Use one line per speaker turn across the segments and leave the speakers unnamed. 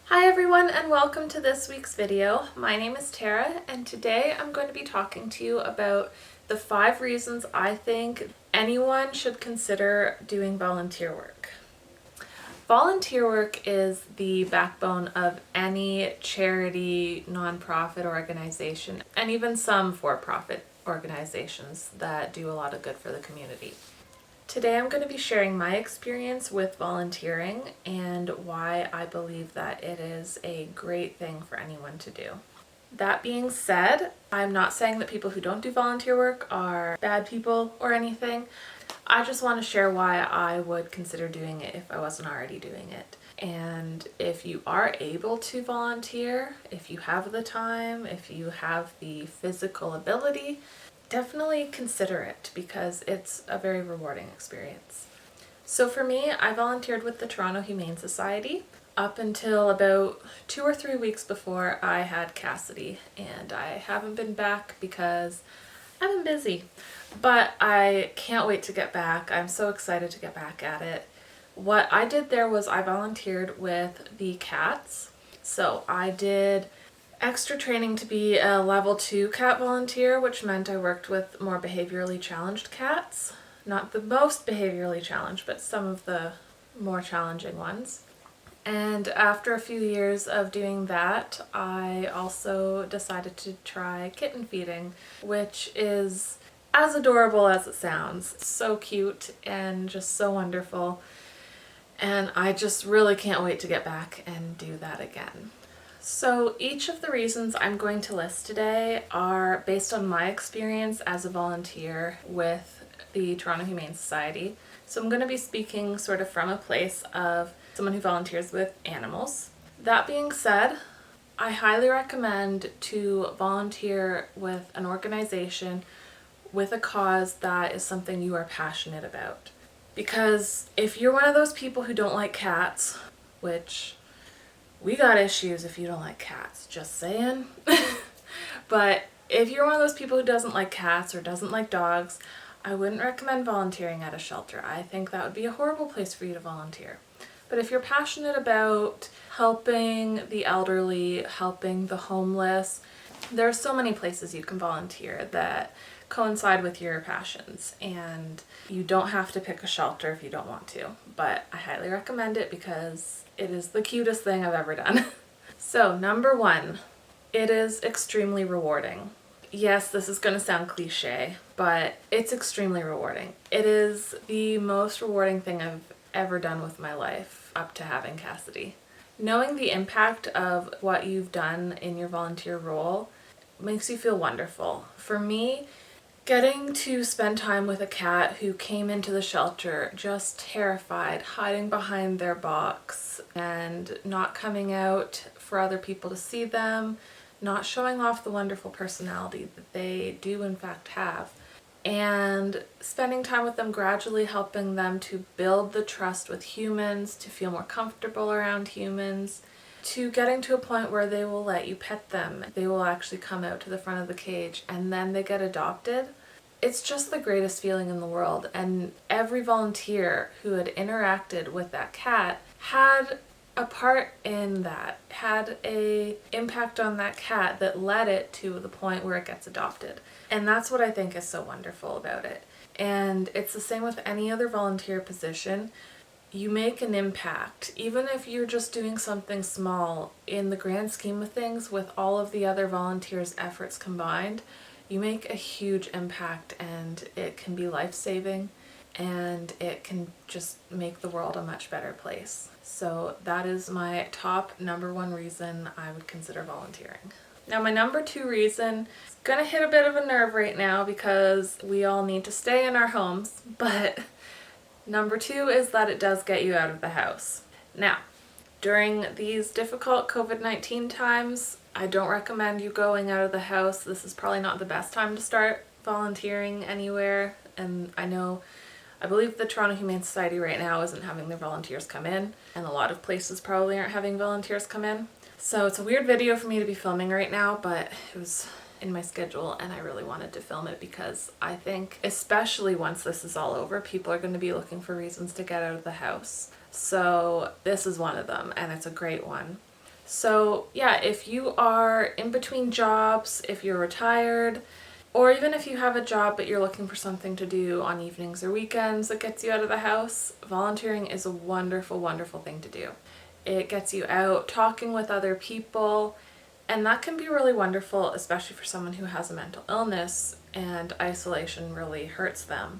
Hi everyone and welcome to this week's video. My name is Tara and today I'm going to be talking to you about the 5 reasons I think anyone should consider doing volunteer work. Volunteer work is the backbone of any charity, nonprofit organization, and even some for-profit organizations that do a lot of good for the community. Today I'm going to be sharing my experience with volunteering and why I believe that it is a great thing for anyone to do. That being said, I'm not saying that people who don't do volunteer work are bad people or anything. I just want to share why I would consider doing it if I wasn't already doing it. And if you are able to volunteer, if you have the time, if you have the physical ability, definitely consider it because it's a very rewarding experience. So for me, I volunteered with the Toronto Humane Society up until about 2 or 3 weeks before I had Cassidy, and I haven't been back because I've been busy. But I can't wait to get back. I'm so excited to get back at it. What I did there was I volunteered with the cats. So I did extra training to be a level 2 cat volunteer, which meant I worked with more behaviorally challenged cats. Not the most behaviorally challenged, but some of the more challenging ones. And after a few years of doing that, I also decided to try kitten feeding, which is as adorable as it sounds. So cute and just so wonderful. And I just really can't wait to get back and do that again. So each of the reasons I'm going to list today are based on my experience as a volunteer with the Toronto Humane Society. So I'm going to be speaking sort of from a place of someone who volunteers with animals. That being said, I highly recommend to volunteer with an organization with a cause that is something you are passionate about. Because if you're one of those people who don't like cats, which we got issues if you don't like cats, just saying. But if you're one of those people who doesn't like cats or doesn't like dogs, I wouldn't recommend volunteering at a shelter. I think that would be a horrible place for you to volunteer. But if you're passionate about helping the elderly, helping the homeless, there are so many places you can volunteer that coincide with your passions, and you don't have to pick a shelter if you don't want to, but I highly recommend it because it is the cutest thing I've ever done. So number 1, it is extremely rewarding. Yes, this is going to sound cliche, but it's extremely rewarding. It is the most rewarding thing I've ever done with my life up to having Cassidy. Knowing the impact of what you've done in your volunteer role makes you feel wonderful. For me, getting to spend time with a cat who came into the shelter just terrified, hiding behind their box and not coming out for other people to see them, not showing off the wonderful personality that they do in fact have, and spending time with them, gradually helping them to build the trust with humans, to feel more comfortable around humans, to getting to a point where they will let you pet them. They will actually come out to the front of the cage and then they get adopted. It's just the greatest feeling in the world, and every volunteer who had interacted with that cat had a part in that, had a impact on that cat that led it to the point where it gets adopted. And that's what I think is so wonderful about it. And it's the same with any other volunteer position. You make an impact, even if you're just doing something small. In the grand scheme of things, with all of the other volunteers' efforts combined, you make a huge impact, and it can be life-saving, and it can just make the world a much better place. So that is my top number 1 reason I would consider volunteering. Now my number 2 reason is gonna hit a bit of a nerve right now because we all need to stay in our homes, but number 2 is that it does get you out of the house. Now, during these difficult COVID-19 times, I don't recommend you going out of the house. This is probably not the best time to start volunteering anywhere. And I believe the Toronto Humane Society right now isn't having their volunteers come in, and a lot of places probably aren't having volunteers come in. So it's a weird video for me to be filming right now, but it was in my schedule and I really wanted to film it because I think, especially once this is all over, people are going to be looking for reasons to get out of the house. So this is one of them, and it's a great one. So yeah, if you are in between jobs, if you're retired, or even if you have a job but you're looking for something to do on evenings or weekends that gets you out of the house, volunteering is a wonderful, wonderful thing to do. It gets you out talking with other people, and that can be really wonderful, especially for someone who has a mental illness and isolation really hurts them.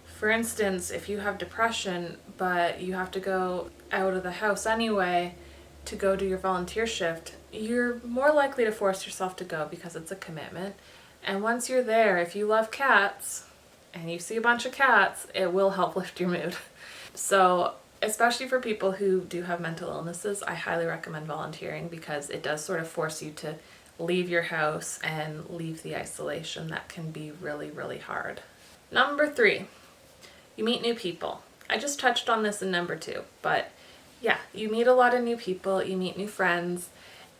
For instance, if you have depression but you have to go out of the house anyway to go do your volunteer shift, you're more likely to force yourself to go because it's a commitment. And once you're there, if you love cats and you see a bunch of cats, it will help lift your mood. So, especially for people who do have mental illnesses, I highly recommend volunteering because it does sort of force you to leave your house and leave the isolation that can be really, really hard. Number 3, you meet new people. I just touched on this in number 2, but yeah, you meet a lot of new people, you meet new friends,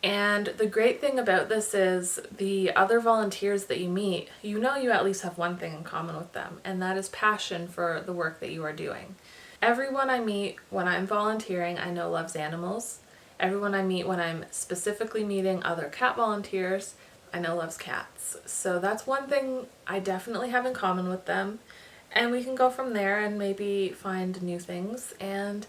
and the great thing about this is the other volunteers that you meet, you know you at least have one thing in common with them, and that is passion for the work that you are doing. Everyone I meet when I'm volunteering I know loves animals. Everyone I meet when I'm specifically meeting other cat volunteers I know loves cats. So that's one thing I definitely have in common with them. And we can go from there and maybe find new things. And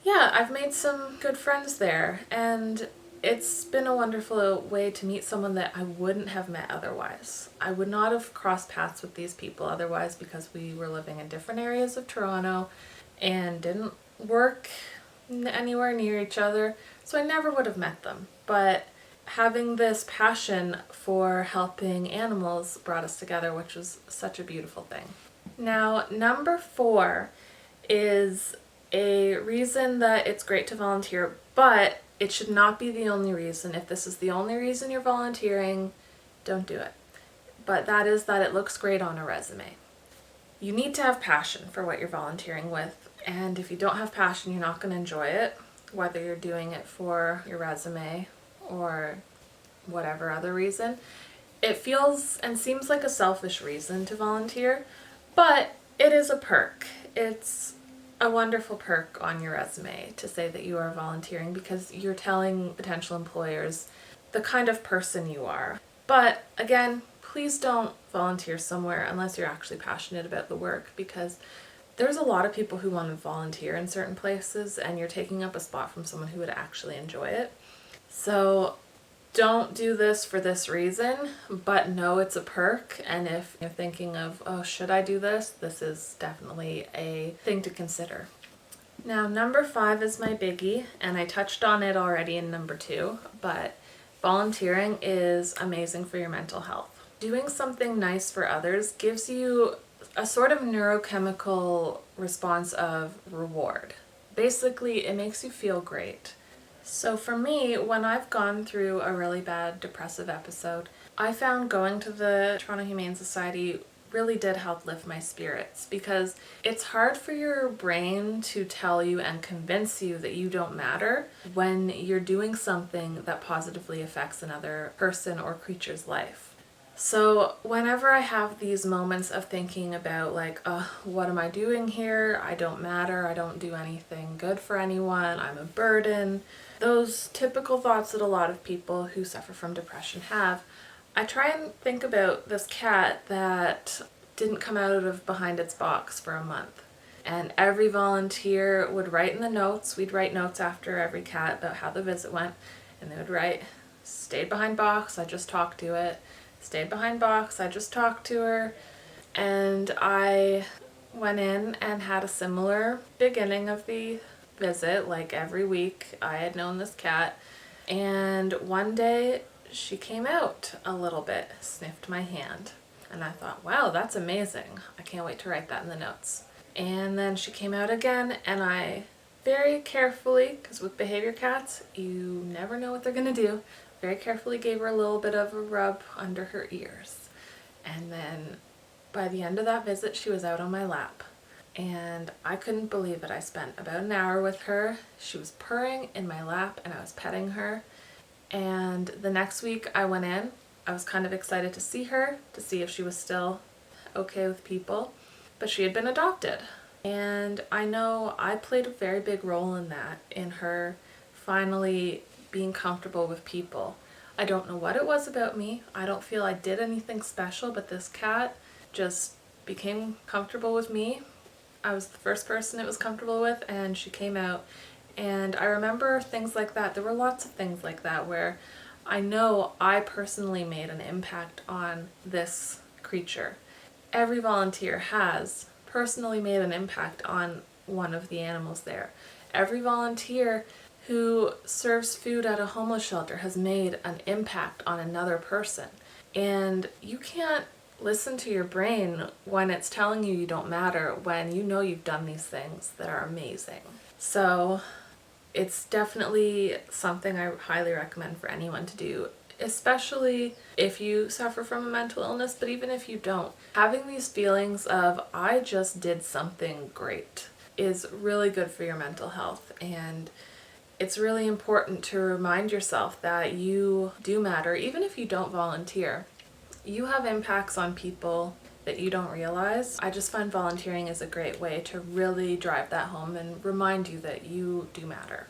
yeah, I've made some good friends there. And it's been a wonderful way to meet someone that I wouldn't have met otherwise. I would not have crossed paths with these people otherwise because we were living in different areas of Toronto and didn't work anywhere near each other. So I never would have met them. But having this passion for helping animals brought us together, which was such a beautiful thing. Now, number 4 is a reason that it's great to volunteer, but it should not be the only reason. If this is the only reason you're volunteering, don't do it. But that is that it looks great on a resume. You need to have passion for what you're volunteering with, and if you don't have passion, you're not going to enjoy it, whether you're doing it for your resume or whatever other reason. It feels and seems like a selfish reason to volunteer, but it is a perk. It's a wonderful perk on your resume to say that you are volunteering because you're telling potential employers the kind of person you are. But again, please don't volunteer somewhere unless you're actually passionate about the work, because there's a lot of people who want to volunteer in certain places and you're taking up a spot from someone who would actually enjoy it. So don't do this for this reason, but know it's a perk. And if you're thinking of, oh, should I do this? This is definitely a thing to consider. Now, number 5 is my biggie, and I touched on it already in number 2, but volunteering is amazing for your mental health. Doing something nice for others gives you a sort of neurochemical response of reward. Basically, it makes you feel great. So for me, when I've gone through a really bad depressive episode, I found going to the Toronto Humane Society really did help lift my spirits, because it's hard for your brain to tell you and convince you that you don't matter when you're doing something that positively affects another person or creature's life. So whenever I have these moments of thinking about like, what am I doing here? I don't matter. I don't do anything good for anyone. I'm a burden. Those typical thoughts that a lot of people who suffer from depression have, I try and think about this cat that didn't come out of behind its box for a month. And every volunteer would write in the notes. We'd write notes after every cat about how the visit went. And they would write, stayed behind box, I just talked to it. Stayed behind box, I just talked to her. And I went in and had a similar beginning of the visit. Like every week I had known this cat, and one day she came out a little bit, sniffed my hand, and I thought, wow, that's amazing. I can't wait to write that in the notes. And then she came out again, and I very carefully, because with behavior cats you never know what they're gonna do, very carefully gave her a little bit of a rub under her ears. And then by the end of that visit, she was out on my lap. And I couldn't believe it. I spent about an hour with her. She was purring in my lap and I was petting her. And the next week I went in. I was kind of excited to see her, to see if she was still okay with people. But she had been adopted. And I know I played a very big role in that, in her finally being comfortable with people. I don't know what it was about me. I don't feel I did anything special, but this cat just became comfortable with me. I was the first person it was comfortable with, and she came out. And I remember things like that. There were lots of things like that where I know I personally made an impact on this creature. Every volunteer has personally made an impact on one of the animals there. Every volunteer who serves food at a homeless shelter has made an impact on another person. And you can't listen to your brain when it's telling you you don't matter, when you know you've done these things that are amazing. So it's definitely something I highly recommend for anyone to do, especially if you suffer from a mental illness, but even if you don't. Having these feelings of, I just did something great, is really good for your mental health. And it's really important to remind yourself that you do matter, even if you don't volunteer. You have impacts on people that you don't realize. I just find volunteering is a great way to really drive that home and remind you that you do matter.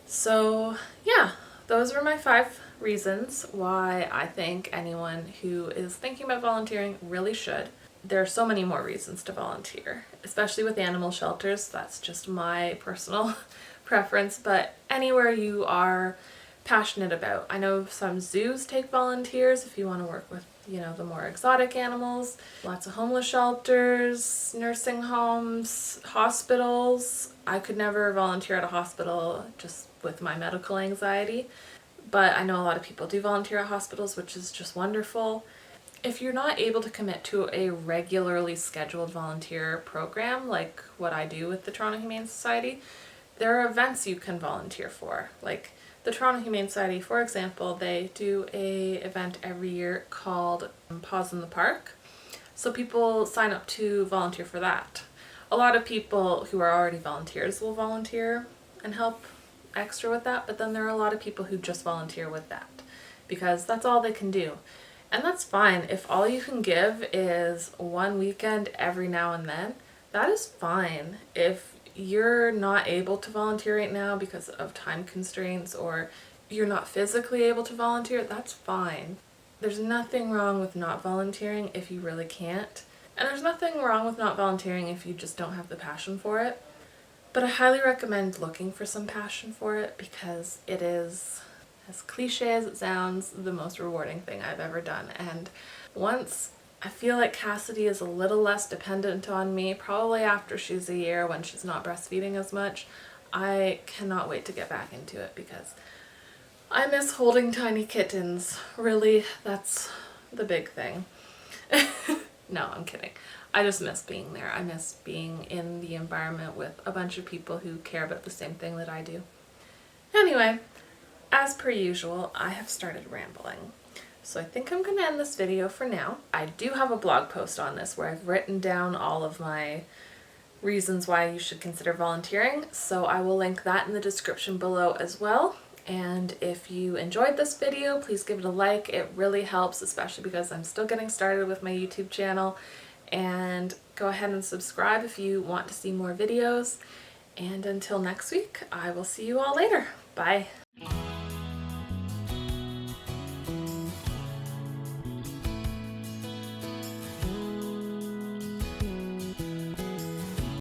So yeah, those were my 5 reasons why I think anyone who is thinking about volunteering really should. There are so many more reasons to volunteer, especially with animal shelters. That's just my personal preference, but anywhere you are passionate about. I know some zoos take volunteers if you want to work with, the more exotic animals. Lots of homeless shelters, nursing homes, hospitals. I could never volunteer at a hospital just with my medical anxiety, but I know a lot of people do volunteer at hospitals, which is just wonderful. If you're not able to commit to a regularly scheduled volunteer program like what I do with the Toronto Humane Society, there are events you can volunteer for. Like the Toronto Humane Society, for example, they do a event every year called Paws in the Park. So people sign up to volunteer for that. A lot of people who are already volunteers will volunteer and help extra with that, but then there are a lot of people who just volunteer with that because that's all they can do. And that's fine. If all you can give is one weekend every now and then, that is fine. If you're not able to volunteer right now because of time constraints, or you're not physically able to volunteer, that's fine. There's nothing wrong with not volunteering if you really can't. And there's nothing wrong with not volunteering if you just don't have the passion for it. But I highly recommend looking for some passion for it because it is, as cliche as it sounds, the most rewarding thing I've ever done. And once I feel like Cassidy is a little less dependent on me, probably after she's a year when she's not breastfeeding as much, I cannot wait to get back into it because I miss holding tiny kittens. Really, that's the big thing. No, I'm kidding. I just miss being there. I miss being in the environment with a bunch of people who care about the same thing that I do. Anyway, as per usual, I have started rambling. So I think I'm going to end this video for now. I do have a blog post on this where I've written down all of my reasons why you should consider volunteering, so I will link that in the description below as well. And if you enjoyed this video, please give it a like. It really helps, especially because I'm still getting started with my YouTube channel. And go ahead and subscribe if you want to see more videos. And until next week, I will see you all later. Bye.